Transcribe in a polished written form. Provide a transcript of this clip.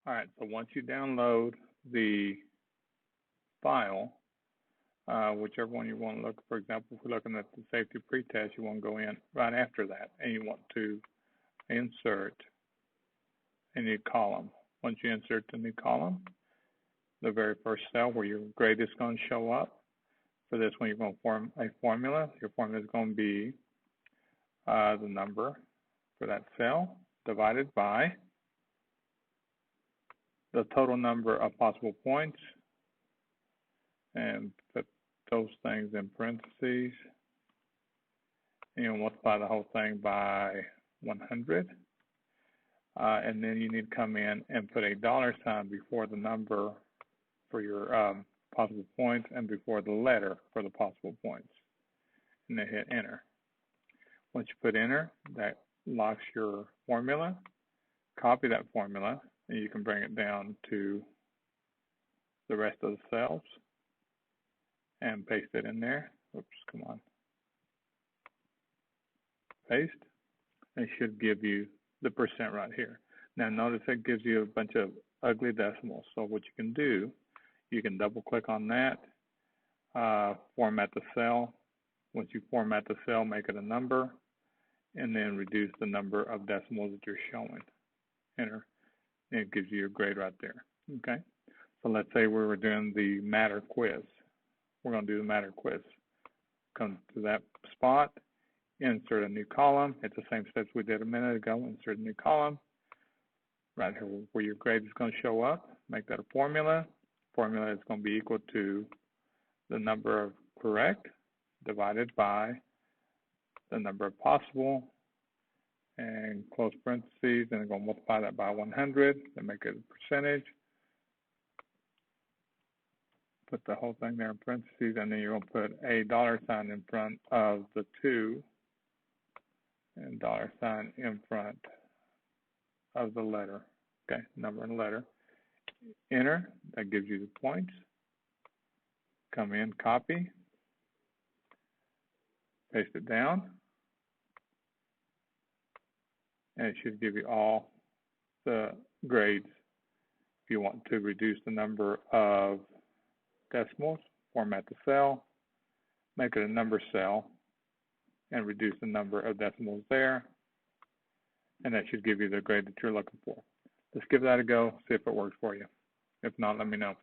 All right, so once you download the file, whichever one you want to look, for example, if we're looking at the safety pretest, you want to go in right after that, and you want to insert a new column. Once you insert the new column, the very first cell where your grade is going to show up, for this one, you're going to form a formula. Your formula is going to be the number for that cell divided by the total number of possible points, and put those things in parentheses. And you'll multiply the whole thing by 100. And then you need to come in and put a $ before the number for your possible points and before the letter for the possible points. And then hit enter. Once you put enter, that locks your formula. Copy that formula, and you can bring it down to the rest of the cells and paste it in there. Oops, come on. Paste. It should give you the percent right here. Now notice it gives you a bunch of ugly decimals. So what you can do, you can double click on that, format the cell. Once you format the cell, make it a number, and then reduce the number of decimals that you're showing. Enter. And it gives you your grade right there. Okay. So let's say we were doing the matter quiz. We're going to do the matter quiz. Come to that spot, insert a new column. It's the same steps we did a minute ago. Insert a new column. Right here where your grade is going to show up. Make that a formula. Formula is going to be equal to the number of correct divided by the number of possible, and close parentheses, and I'm going to multiply that by 100 and make it a percentage. Put the whole thing there in parentheses, and then you're going to put a $ in front of the 2 and $ in front of the letter. Okay, number and letter. Enter, that gives you the points. Come in, copy, paste it down, and it should give you all the grades. If you want to reduce the number of decimals, format the cell, make it a number cell, and reduce the number of decimals there, and that should give you the grade that you're looking for. Let's give that a go, see if it works for you. If not, let me know.